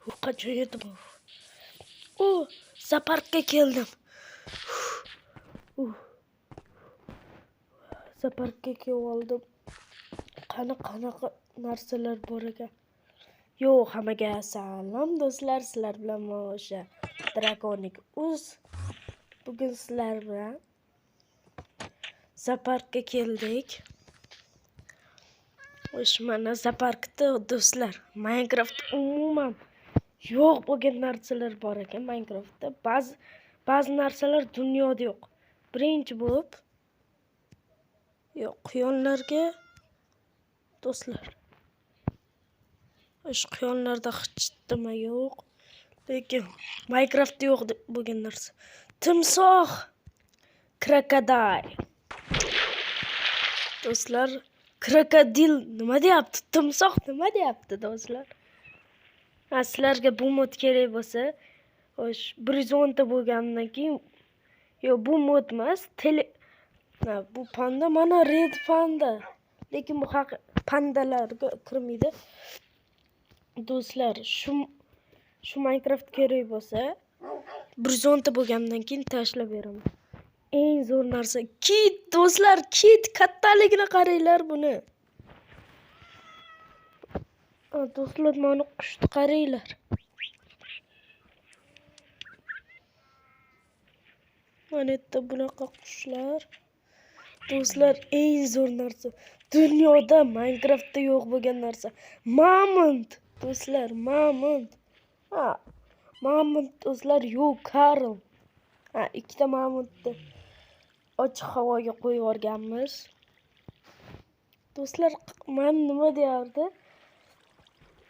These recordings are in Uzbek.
Qachon yedim? Zaparkka keldim. Zaparkka kelib oldim. Qanaqa narsalar bor ekan. Yo'q, hammaga salom do'stlar, sizlar bilan o'sha Dragonik Uz. Bugun sizlar bilan Zaparkka keldik. Mana Zaparkda do'stlar, Minecraft umuman yo'q bo'lgan narsalar bor ekan Minecraftda. Ba'zi narsalar dunyoda yo'q. Birinchi bo'lib quyonlarga do'stlar. O'sha quyonlarda hech nima yo'q. Lekin Minecraftda yo'q bo'lgan narsa. Timsoh, krokodil. Do'stlar, krokodil nima deyapti? Timsoh nima deyapti do'stlar? Sizlarga bu mod kerak bo'lsa, 110 ta bo'lgandan keyin bu mod emas, bu panda, mana red panda. Lekin bu pandalarga kirmaydi. Do'stlar, shu Minecraft kerak bo'lsa, 110 ta bo'lgandan keyin tashlab beraman. Eng zo'r narsa kit, do'stlar, kit kattaligini qaranglar buni. Do'stlar, mana qushni qaranglar. Mana yerda bunaqa qushlar. Do'stlar, eng zo'r narsa dunyoda Minecraftda yo'q bo'lgan narsa. Mamont, do'stlar, mamont. Mamont do'stlar, yo'q, Karl. Ikkita mamontni ochiq havoga qo'yib yuborganmiz. Do'stlar, men nima deyardi?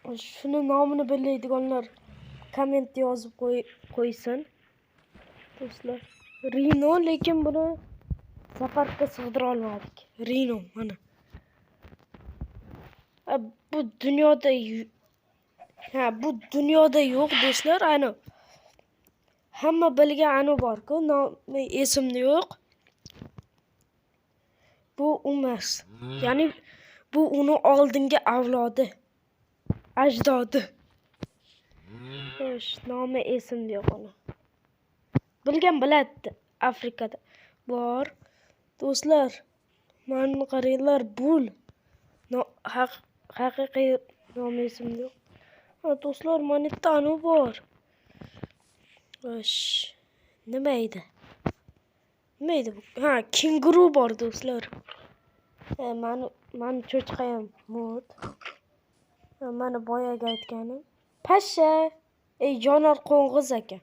Shuni nomini biladiganlar komment yozib qo'ysin. Do'stlar, Rino, lekin buni Zaparkka sig'dira olmadik. Rino mana. Bu dunyoda yo'q do'stlar, ana. Hamma bilgan anu bor-ku, nomi esimda yo'q. Bu emas. Ya'ni bu uni oldingi avlodi, ajdodi. Nomi esimda yo'q uni. Bilgan biladi, Afrikada bor. Do'stlar, mana qaranglar, bul. Haqiqiy nomi esimda yo'q. Do'stlar, mana yerda anu bor. Nima edi bu? Kenguru bor do'stlar. Mani cho'chqa ham mod. Mana boyaga aytganim. Pasha, jonor qo'ng'iz ekan.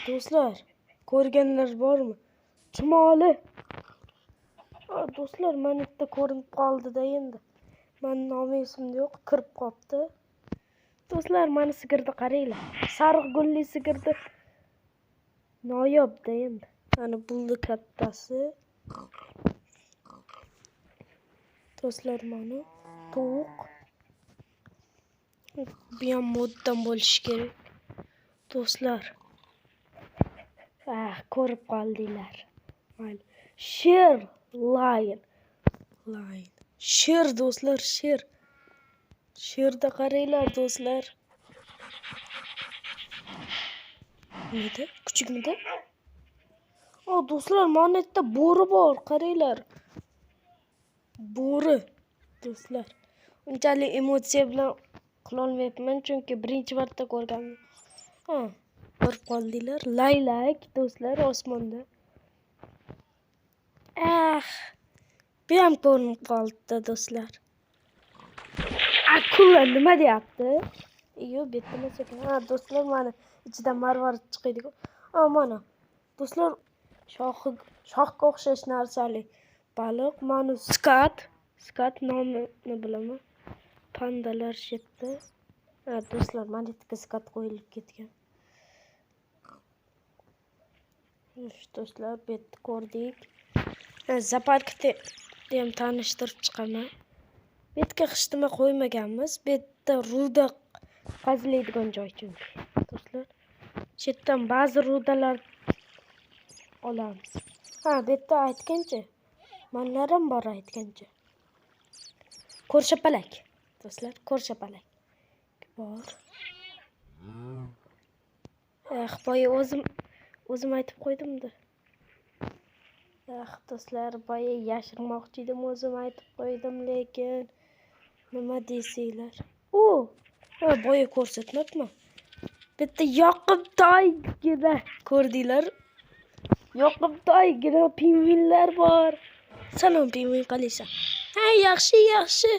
Do'stlar, ko'rganlar bormi? Chumoli. Do'stlar, mana yerda ko'rinib qoldi-da endi. Mani nomi esimda yo'q, kirib qopti. Do'stlar, mana sigirni qaranglar. Sariq gulli sigirni. Noyob-da endi. Mana buldi kattasi. Do'stlar, mana tovuq. Bu ham moddan bo'lishi kerak. Do'stlar, ko'rib qoldinglar. Mayli. Sher, lion. Sher do'stlar, sher. Sherda qaranglar do'stlar. Nima? Kuchukmidi? Do'stlar, mana yerda bo'ri bor, qaranglar. Bo'ri, do'stlar. Unchalik emotsiya bilan qila olmayapman, chunki birinchi marta ko'rganman. Ko'rib qoldinglar. Laylak, do'stlar, osmonda. Bu ham ko'rinib qoldi, do'stlar. Akula nima deyapti? Betmas ekan. Do'stlar, mana ichidan marvar chiqadi-ku. Mana. Do'stlar, shohga o'xshash narsali baliq. Mana skat nomini bilaman. Pandalar shetda. Do'stlar, mana yerga skat qo'yilib ketgan. Do'stlar, bu yerda ko'rdik. Zaparkda ham tanishtirib chiqaman. Bu yerga hech nima qo'ymaganmiz. Bu yerda ruda qazilaydigan joy chunki. Do'stlar, chetdan ba'zi rudalar olamiz. Bu yerda aytgancha, manlarim bor aytgancha. Ko'rshapalak. Do'stlar, ko'rshapalak bor. boya o'zim aytib qo'ydimda. Do'stlar, boya yashirmoqchi edim, o'zim aytib qo'ydim, lekin nima deysizlar? Boya ko'rsatmabman. Bitta yoqimtoygina ko'rdinglar. Yoqimtoygina pingvinlar bor. Salom pingvin, qalaysan? Ha, yaxshi.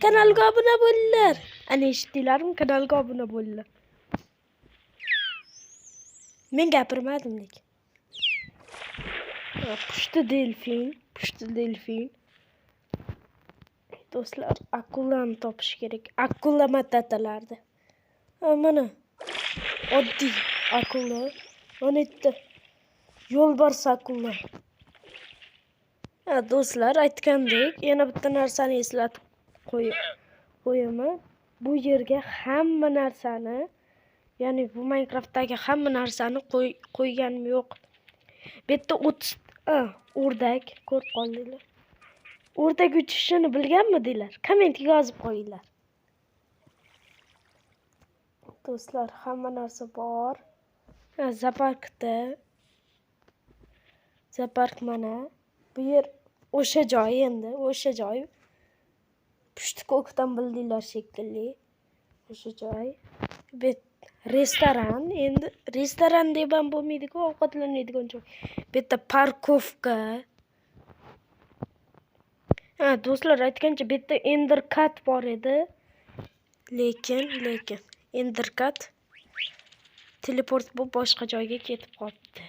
Kanalga obuna bo'linglar. Ana eshitdinglarmi? Kanalga obuna bo'linglar. Men gapirmadim lekin. Pushti delfin. Do'stlar, akulani topish kerak. Akula matatalarda. Mana oddiy akula. Mana bitta yo'lbars akula. Do'stlar, aytgandek, yana bitta narsani eslatib qo'yaman. Bu yerga hamma narsani, ya'ni bu Minecraftdagi hamma narsani qo'yganim yo'q. Bu yerda o'rdak ko'rib qoldinglar. O'rdak uchishini bilganmidinglar? Kommentga yozib qo'yinglar. Do'stlar, hamma narsa bor. Zoopark mana. Bu yer o'sha joy endi, o'sha joy. Pushti ko'kdan bildinglar shekilli. O'sha joy. Restoran, endi restoran deb ham bo'lmaydi-ku, ovqatlanadigan joy. Bu yerda parkovka. Do'stlar, aytgancha bu yerda Endercat bor edi. Lekin Endercat teleport bo'lib boshqa joyga ketib qoldi.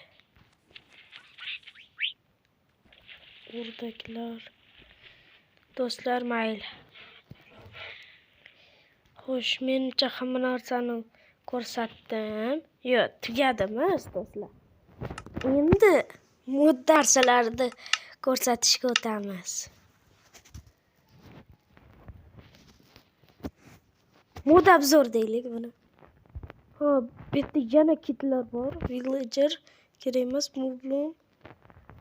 O'rdaklar. Do'stlar, mayli. Xo'sh, mencha hamma narsani ko'rsatdim. Yo'q, tugadimi, do'stlar? Endi mod narsalarni ko'rsatishga o'tamiz. Mod obzor deylik buni. Bu yerda yana kitlar bor. Villager kerak emas, Moblum.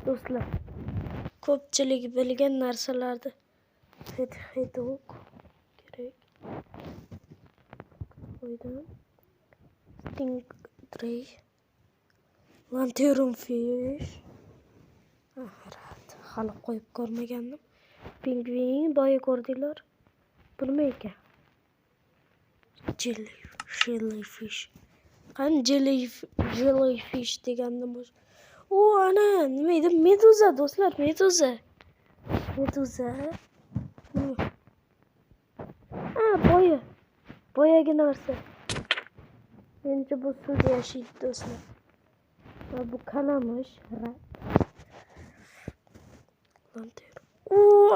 Do'stlar, ko'pchilik bilgan narsalarni Hedgehog kerak. Qo'ydim. Stingray, Lanternfish. Hali qo'yib ko'rmagandim. Pingvin, boya ko'rdinglar. Bu nima ekan? Jellyfish. Qani jellyfish degandim bo'sh. Ana, nima edi? Meduza, do'stlar, meduza. Boyagi narsa. Menimcha bu suvda yashaydi, do'stlar. Bu kalamush.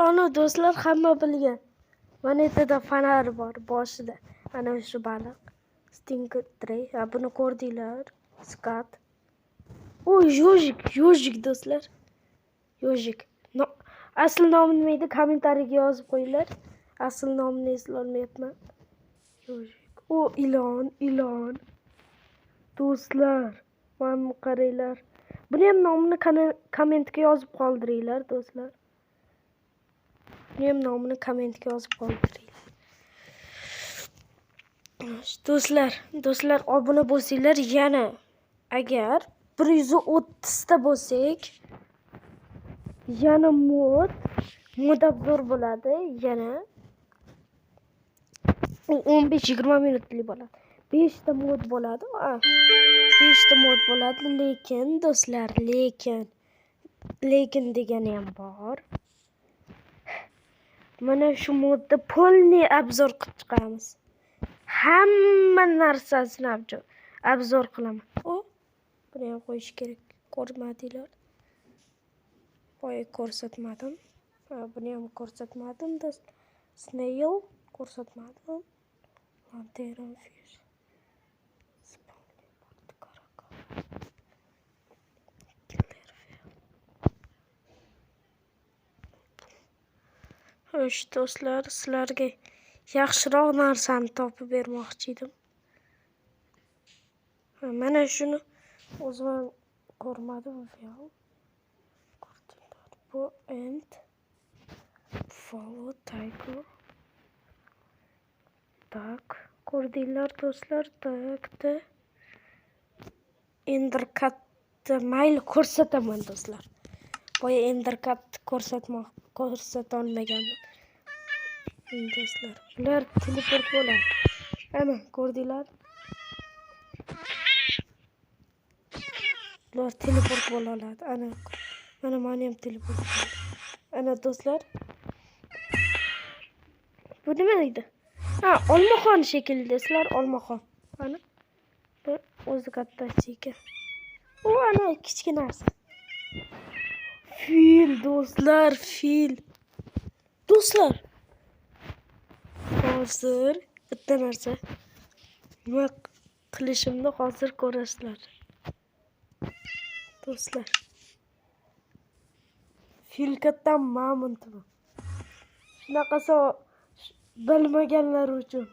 Ana do'stlar, hamma bilgan. Mana yerda fonar bor boshida. Ana shu baliq. Stingray. Buni ko'rdinglar? Skat. Yojik do'stlar. Yojik. Asl nomi nima edi? Kommentariyaga yozib qo'yinglar. Asl nomini eslolmayapman. Yojik. Ilon. Do'stlar, mana qaranglar. Buni ham nomini kommentga yozib qoldiringlar, do'stlar. Do'stlar, obuna bo'lsanglar, yana agar 130 ta bo'lsak, yana mod obzor bo'ladi, yana 15-20 minutlik bo'ladi. 5 ta mod bo'ladi. Lekin do'stlar, lekin degani ham bor. Mana shu modda polni obzor qilib chiqamiz. Hamma narsasini obzor qilaman. Buni ham qo'yish kerak. Ko'rmadinglar? Boya ko'rsatmadim. Buni ham ko'rsatmadim. Snail ko'rsatmadim. Lanternfish. Xo'sh, do'stlar, sizlarga yaxshiroq narsani topib bermoqchi edim. Mana shuni o'zim ham ko'rmadim. Bu ant, follow tiger. Tak, ko'rdinglar do'stlar, takda. Endercutni mayli ko'rsataman do'stlar. Boya Endercut ko'rsata olmagandim. Do'stlar, ular teleport bo'ladi. Ana, ko'rdinglar? Ular teleport bo'la oladi. Ana, mana meni ham teleport bo'ldi. Ana do'stlar. Bu nima edi? Ha, olmaxon shekilli do'stlar, olmaxon. Ana. Bu o'zi kattasi ekan. U ana kichkina narsa. Fil do'stlar, fil. Do'stlar. Hozir bitta narsa. Nima qilishimni hozir ko'rasizlar. Do'stlar. Fil katta mamont bu. Shunaqasi bilmaganlar uchun.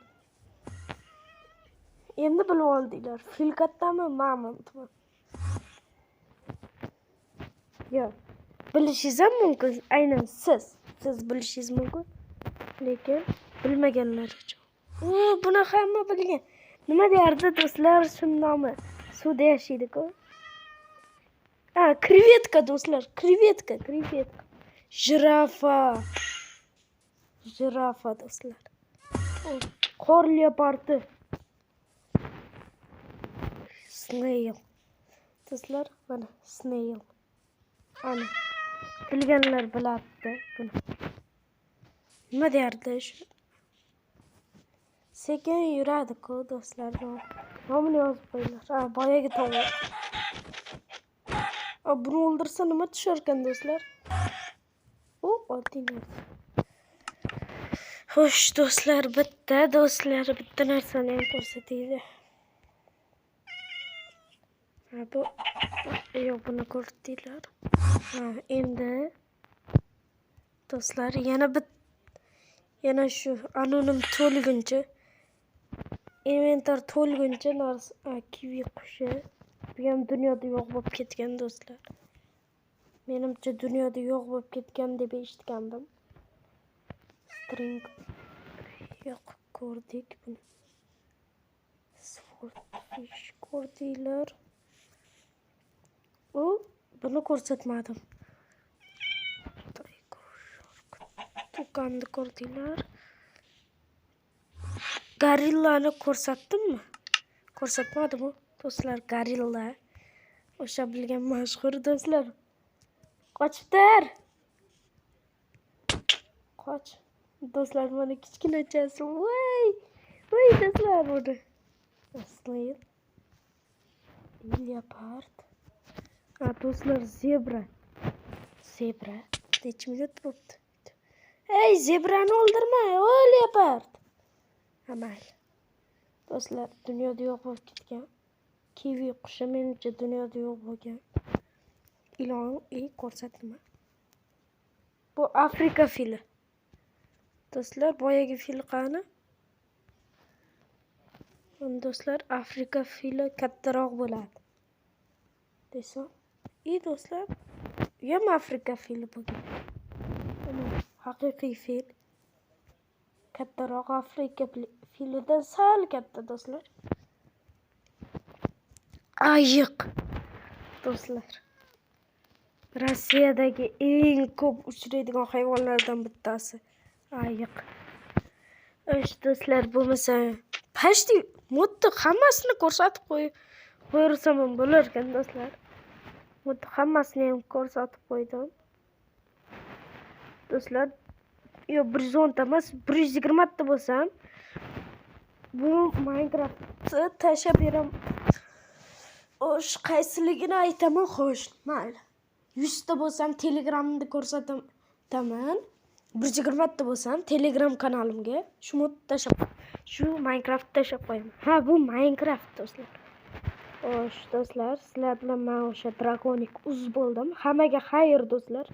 Endi bilib oldinglar. Fil kattami, mamontmi? Yo'q. Bilishingiz ham mumkin. Aynan siz bilishingiz mumkin. Lekin bilmaganlar uchun. Buni hamma bilgan. Nima deyardi do'stlar, shunday nomi? Suvda yashaydi-ku. Krevetka do'stlar, krevetka. Jirafa do'stlar. Qor leopardi. Snail. Do'stlar, mana snail. Ana. Bilganlar biladi buni. Nima deyardi shu? Sekin yuradi-ku do'stlar. Nomini yozib qo'yinglar. Boyagi tovuq. Buni o'ldirsa nima tushar ekan do'stlar? Oddiy narsa. Xo'sh do'stlar, bitta narsani ham ko'rsataydi. Bu yo'q, buni ko'rdinglar. Endi do'stlar, yana shu anonim to'lguncha, inventar to'lguncha kivi qushi. Bu ham dunyoda yo'q bo'lib ketgan do'stlar. Menimcha dunyoda yo'q bo'lib ketgan deb eshitgandim. String yo'q, ko'rdik buni. Swordfish ko'rdinglar. Buni ko'rsatmadim. Tukanni ko'rdinglar. Gorillani ko'rsatdimmi? Ko'rsatmadim-ku. Do'stlar, gorilla. O'sha bilgan mashhur do'stlar. Qochibdir. Qoch. Do'stlar, mana kichkinachasi. Voy do'stlar, buni. Snail. Leopard. Do'stlar, zebra. Nechimga turibdi? Ey, zebrani o'ldirma, leopard. Mayli. Do'stlar, dunyoda yo'q bo'lib ketgan. Kivi qushi menimcha dunyoda yo'q bo'lgan. Ilon ko'rsatma. Bu Afrika fili. Do'stlar, boyagi fil qani? Do'stlar, Afrika fili kattaroq bo'ladi. Desam, do'stlar, ham Afrika fili bo'lgan. Haqiqiy fil. Kattaroq Afrika filidan sal katta do'stlar. Ayiq. Do'stlar. Rossiyadagi eng ko'p uchraydigan hayvonlardan bittasi. Ayiq. Do'stlar, bo'lmasa pashti modda hammasini ko'rsatib qo'yirsam ham bo'lar ekan do'stlar. Modda hammasini ham ko'rsatib qo'ydim. Do'stlar, 110 ta emas, 120 ta bo'lsam, bu Minecraftni tashlab beraman. Qaysiligini aytaman, xo'sh, mayli. 100 ta bo'lsam Telegramni ko'rsataman. 120 ta bo'lsam Telegram kanalimga shu Minecraft tashlab qo'yaman. Bu Minecraft do'stlar. Xo'sh do'stlar, sizlar bilan men o'sha Dragonik uz bo'ldim. Hammaga xayr do'stlar.